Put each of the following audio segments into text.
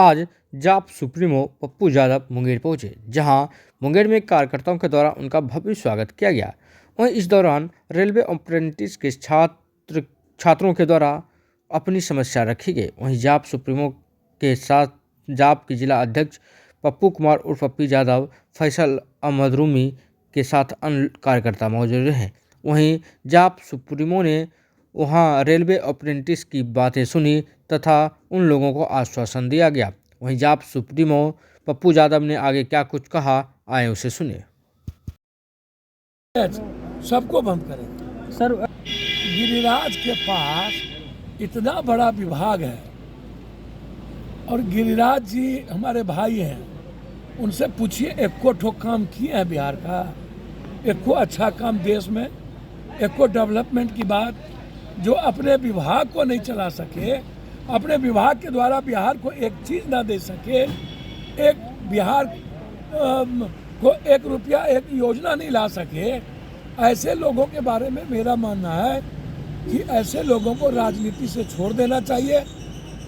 आज जाप सुप्रीमो पप्पू यादव मुंगेर पहुंचे, जहां मुंगेर में कार्यकर्ताओं के द्वारा उनका भव्य स्वागत किया गया। वहीं इस दौरान रेलवे अप्रेंटिस के छात्रों के द्वारा अपनी समस्या रखी गई। वहीं जाप सुप्रीमो के साथ जाप के जिला अध्यक्ष पप्पू कुमार उर्फ पप्पू यादव, फैसल अहमद रूमी के साथ अन्य कार्यकर्ता मौजूद रहे। वहीं जाप सुप्रीमो ने वहां रेलवे अप्रेंटिस की बातें सुनी तथा उन लोगों को आश्वासन दिया गया। वहीं जाप सुप्रीमो पप्पू यादव ने आगे क्या कुछ कहा, आए उसे सुनिए। सबको बंद करें सर। गिरिराज के पास इतना बड़ा विभाग है और गिरिराज जी हमारे भाई हैं, उनसे पूछिए एको ठोक काम किए हैं बिहार का, एको अच्छा काम देश में, एको डेवलपमेंट की बात जो अपने विभाग को नहीं चला सके, अपने विभाग के द्वारा बिहार को एक चीज़ ना दे सके, एक बिहार को एक रुपया एक योजना नहीं ला सके, ऐसे लोगों के बारे में मेरा मानना है कि ऐसे लोगों को राजनीति से छोड़ देना चाहिए।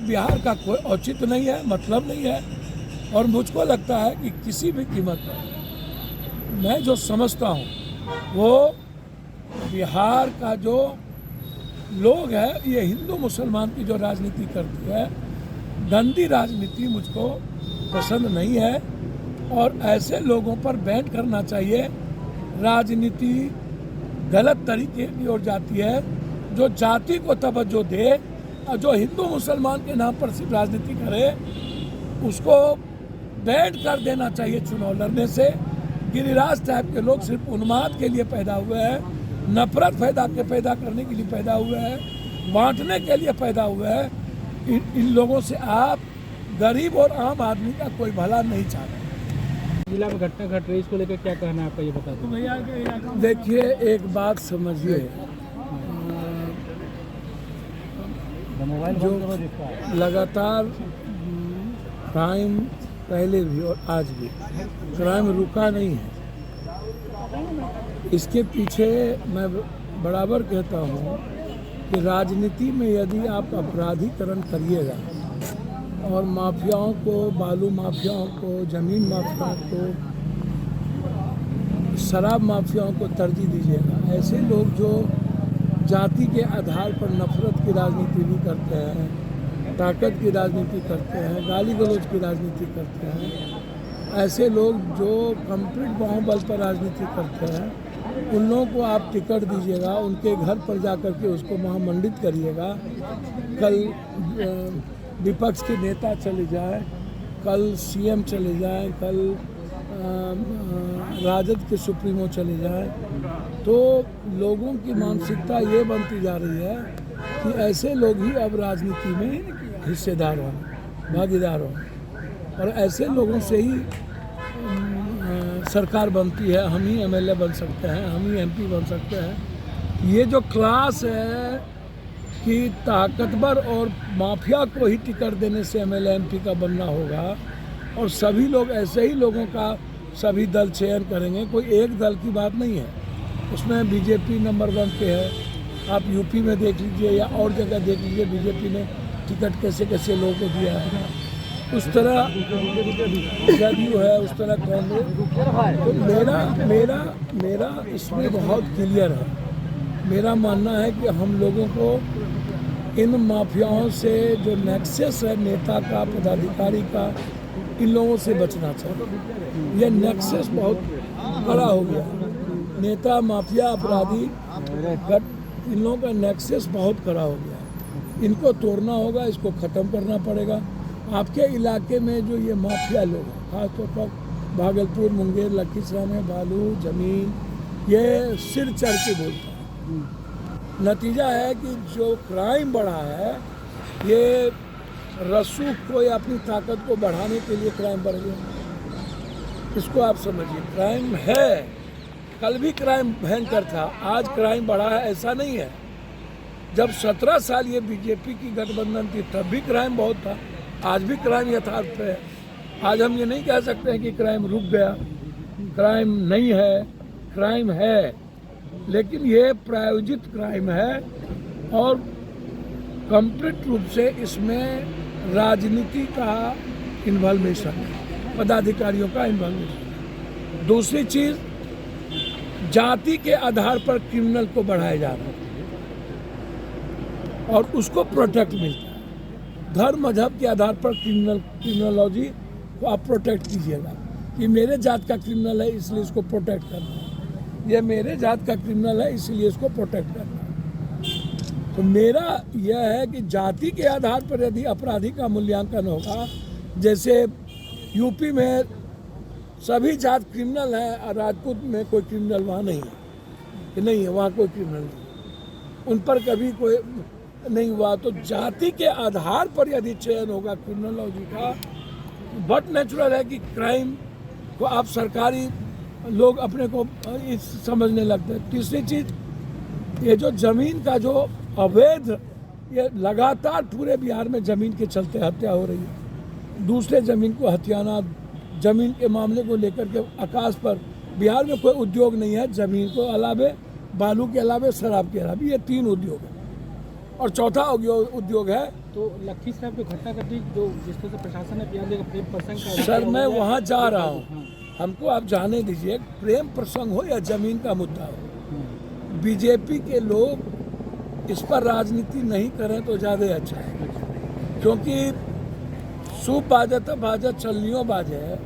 बिहार का कोई औचित्य नहीं है, मतलब नहीं है। और मुझको लगता है कि किसी भी कीमत पर मैं जो समझता हूँ वो बिहार का जो लोग है, ये हिंदू मुसलमान की जो राजनीति करती है, गंदी राजनीति मुझको पसंद नहीं है और ऐसे लोगों पर बैन करना चाहिए। राजनीति गलत तरीके की ओर जाती है, जो जाति को तवज्जो दे और जो हिंदू मुसलमान के नाम पर सिर्फ राजनीति करे, उसको बैन कर देना चाहिए चुनाव लड़ने से। गिरिराज टाइप के लोग सिर्फ उन्माद के लिए पैदा हुए हैं, नफरत पैदा करने के लिए पैदा हुए हैं, बांटने के लिए पैदा हुए हैं। इन लोगों से आप गरीब और आम आदमी का कोई भला नहीं चाहते। जिला में घटना घट रही, इसको लेकर क्या कहना है आपका, ये बता दो। देखिए, एक बात समझिए, जो लगातार क्राइम पहले भी और आज भी क्राइम रुका नहीं है, इसके पीछे मैं बराबर कहता हूँ कि राजनीति में यदि आप अपराधीकरण करिएगा और माफियाओं को, बालू माफियाओं को, जमीन माफियाओं को, शराब माफियाओं को तरजीह दीजिएगा, ऐसे लोग जो जाति के आधार पर नफरत की राजनीति भी करते हैं, ताकत की राजनीति करते हैं, गाली गलौज की राजनीति करते हैं, ऐसे लोग जो कंप्लीट बाहुबल पर राजनीति करते हैं, उन लोगों को आप टिकट दीजिएगा, उनके घर पर जाकर के उसको महामंडित करिएगा। कल विपक्ष के नेता चले जाए, कल सीएम चले जाए, कल राजद के सुप्रीमो चले जाए, तो लोगों की मानसिकता ये बनती जा रही है कि ऐसे लोग ही अब राजनीति में हिस्सेदार हों, भागीदार हों और ऐसे लोगों से ही सरकार बनती है। हम ही एमएलए बन सकते हैं, हम ही एमपी बन सकते हैं। ये जो क्लास है कि ताकतवर और माफिया को ही टिकट देने से एमएलए एमपी का बनना होगा और सभी लोग ऐसे ही लोगों का सभी दल चयन करेंगे, कोई एक दल की बात नहीं है। उसमें बीजेपी नंबर 1 पे है, आप यूपी में देख लीजिए या और जगह देख लीजिए, बीजेपी ने टिकट कैसे कैसे लोगों को दिया है। उस तरह जदयू है, उस तरह कांग्रेस। तो मेरा इसमें बहुत क्लियर है। मेरा मानना है कि हम लोगों को इन माफियाओं से जो नेक्सस है, नेता का, पदाधिकारी का, इन लोगों से बचना चाहिए। ये नेक्सस बहुत बड़ा हो गया, नेता, माफिया, अपराधी, इन लोगों का नेक्सस बहुत बड़ा हो गया। इनको तोड़ना होगा, इसको ख़त्म करना पड़ेगा। आपके इलाके में जो ये माफिया लोग हैं, खासतौर पर भागलपुर, मुंगेर, लखीसराय में बालू, जमीन, ये सिर चढ़ के बोलता है। नतीजा है कि जो क्राइम बढ़ा है, ये रसूख को या अपनी ताकत को बढ़ाने के लिए क्राइम बढ़ गया। इसको आप समझिए, क्राइम है, कल भी क्राइम भयंकर था, आज क्राइम बढ़ा है ऐसा नहीं है। जब 17 साल ये बीजेपी की गठबंधन थी तब भी क्राइम बहुत था, आज भी क्राइम यथार्थ पे है। आज हम ये नहीं कह सकते हैं कि क्राइम रुक गया, क्राइम नहीं है, क्राइम है, लेकिन ये प्रायोजित क्राइम है और कंप्लीट रूप से इसमें राजनीति का इन्वॉल्वेशन है, पदाधिकारियों का इन्वॉल्वेशन। दूसरी चीज़, जाति के आधार पर क्रिमिनल को बढ़ाया जा रहा है और उसको प्रोटेक्ट मिलता है। धर्म मजहब के आधार पर क्रिमिनोलॉजी को आप प्रोटेक्ट कीजिएगा कि मेरे जात का क्रिमिनल है इसलिए इसको प्रोटेक्ट करना है, यह मेरे जात का क्रिमिनल है इसलिए इसको प्रोटेक्ट करना है। तो मेरा यह है कि जाति के आधार पर यदि अपराधी का मूल्यांकन होगा, जैसे यूपी में सभी जात क्रिमिनल हैं और राजपूत में कोई क्रिमिनल वहाँ नहीं है, कि नहीं है वहाँ कोई क्रिमिनल नहीं, उन पर कभी कोई नहीं हुआ। तो जाति के आधार पर यदि चयन होगा क्रिमिनोलॉजी का, बट नेचुरल है कि क्राइम को आप सरकारी लोग अपने को समझने लगते हैं। तीसरी चीज, ये जो जमीन का जो अवैध, ये लगातार पूरे बिहार में जमीन के चलते हत्या हो रही है, दूसरे जमीन को हथियाना, जमीन के मामले को लेकर के आकाश पर बिहार में कोई उद्योग नहीं है, जमीन को अलावे, बालू के अलावे, शराब के अलावे, ये 3 उद्योग है। और चौथा उद्योग है तो लखीसराय जो घटना घटी, जो जिस तरह से प्रशासन ने बयान दिया प्रेम प्रसंग का, सर मैं वहाँ जा रहा हूँ, हमको आप जाने दीजिए। प्रेम प्रसंग हो या जमीन का मुद्दा हो, बीजेपी के लोग इस पर राजनीति नहीं करें तो ज़्यादा अच्छा है, क्योंकि सूप बाजे तो बाजे, चलनियों बाजे है,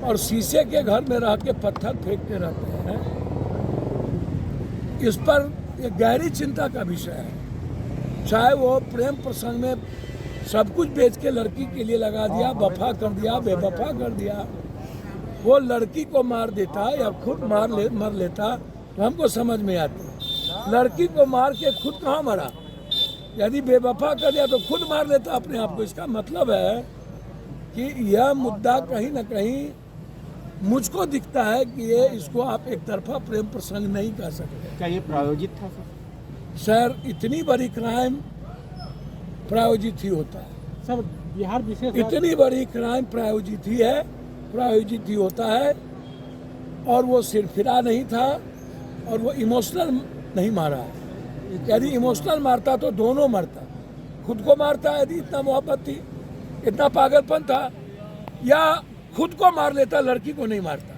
और शीशे के घर में रह के पत्थर फेंकते रहते हैं। इस पर एक गहरी चिंता का विषय है। चाहे वो प्रेम प्रसंग में सब कुछ बेच के लड़की के लिए लगा दिया, वफा कर दिया, बेवफा कर दिया, वो लड़की को मार देता या खुद मर लेता तो हमको समझ में आती। लड़की को मार के खुद कहाँ मरा? यदि बेवफा कर दिया तो खुद मार लेता अपने आप को। इसका मतलब है कि यह मुद्दा कहीं ना कहीं मुझको दिखता है कि ये इसको आप एक तरफा प्रेम प्रसंग नहीं कर सकते। क्या ये प्रायोजित था सर? इतनी बड़ी क्राइम प्रायोजित ही होता है सर। बिहार विशेष इतनी बड़ी क्राइम प्रायोजित ही होता है। और वो सिरफिरा नहीं था और वो इमोशनल नहीं मारा है। यदि इमोशनल मारता तो दोनों मरता, खुद को मारता यदि इतना मोहब्बत थी, इतना पागलपन था, या खुद को मार लेता, लड़की को नहीं मारता।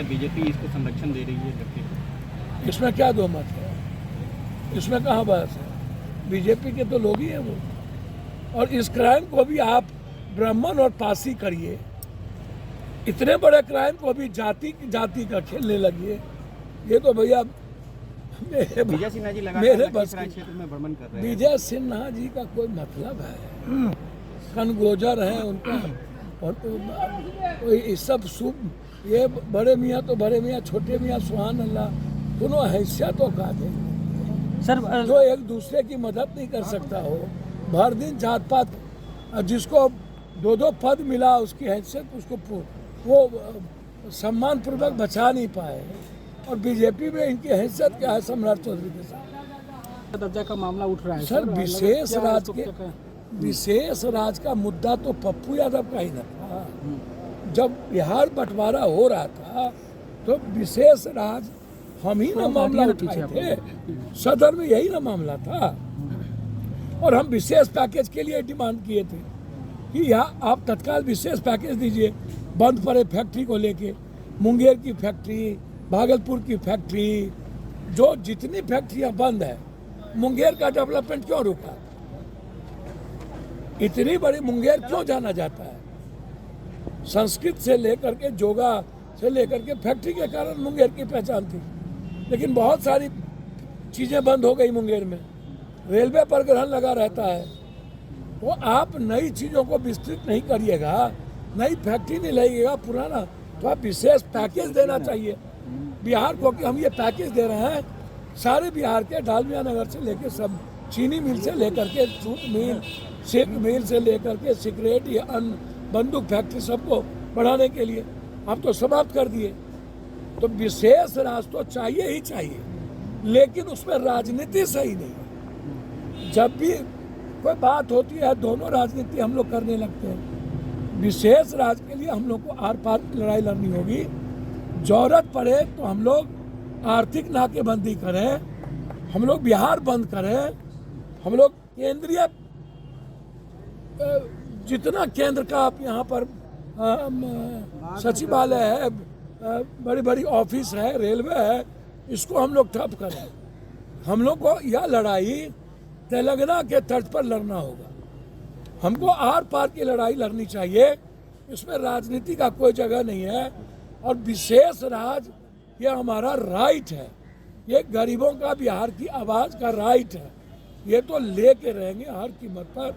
बीजेपी इसको संरक्षण दे रही है लड़की को, इसमें क्या दो मत है? इसमें कहाँ बहस है? बीजेपी के तो लोग ही हैं वो। और इस क्राइम को भी आप ब्राह्मण और पासी करिए, इतने बड़े क्राइम को भी जाति का खेलने लगिए, ये तो भैया विजय सिन्हा जी मेरे बस क्षेत्र में भ्रमण कर रहे हैं। विजय सिन्हा जी का कोई मतलब है? कनगोजर है उनका, और तो ये सब ये बड़े मियाँ तो बड़े मियाँ, छोटे मियाँ सुहान अल्लाह, दोनों हैसियतों का थे सर। जो एक दूसरे की मदद नहीं कर सकता हो, भर दिन जात पात, जिसको 2-2 पद मिला उसकी हैसियत उसको वो सम्मान पूर्वक बचा नहीं पाए। और बीजेपी में इनकी हैसियत क्या है सम्राट चौधरी के साथ? दर्जा का मामला उठ रहा है सर। विशेष राज का मुद्दा तो पप्पू यादव का ही न था। जब बिहार बंटवारा हो रहा था तो विशेष राज हम ही ना मामला उठाए थे, सदर में यही ना मामला था। और हम विशेष पैकेज के लिए डिमांड किए थे कि यहाँ आप तत्काल विशेष पैकेज दीजिए। बंद पड़े फैक्ट्री को लेके, मुंगेर की फैक्ट्री, भागलपुर की फैक्ट्री, जो जितनी फैक्ट्रियाँ बंद है, मुंगेर का डेवलपमेंट क्यों रुका? इतनी बड़ी मुंगेर क्यों जाना जाता है? संस्कृत से लेकर के, जोगा से लेकर के फैक्ट्री के कारण मुंगेर की पहचान थी। लेकिन बहुत सारी चीज़ें बंद हो गई मुंगेर में, रेलवे पर ग्रहण लगा रहता है। वो आप नई चीज़ों को विस्तृत नहीं करिएगा, नई फैक्ट्री नहीं लगाइएगा, पुराना तो आप विशेष पैकेज देना चाहिए बिहार को कि हम ये पैकेज दे रहे हैं सारे बिहार के, डालमिया नगर से लेकर सब, चीनी मिल से लेकर के जूट मिल, सिल्क मिल से लेकर के सिगरेट या अन्य बंदूक फैक्ट्री सबको बढ़ाने के लिए आप तो समाप्त कर दिए। तो विशेष राज तो चाहिए ही चाहिए, लेकिन उसमें राजनीति सही नहीं। जब भी कोई बात होती है दोनों राजनीति हम लोग करने लगते हैं। विशेष राज के लिए हम लोग को आर पार लड़ाई लड़नी होगी। जरूरत पड़े तो हम लोग आर्थिक नाकेबंदी करें, हम लोग बिहार बंद करें, हम लोग केंद्रीय जितना केंद्र का आप यहाँ पर सचिवालय है, बड़ी बड़ी ऑफिस है, रेलवे है, इसको हम लोग ठप करें। हम लोग को यह लड़ाई तेलंगाना के तर्ज पर लड़ना होगा। हमको आर पार की लड़ाई लड़नी चाहिए, इसमें राजनीति का कोई जगह नहीं है। और विशेष राज ये हमारा राइट है, ये गरीबों का बिहार की आवाज़ का राइट है, ये तो लेके रहेंगे हर कीमत पर।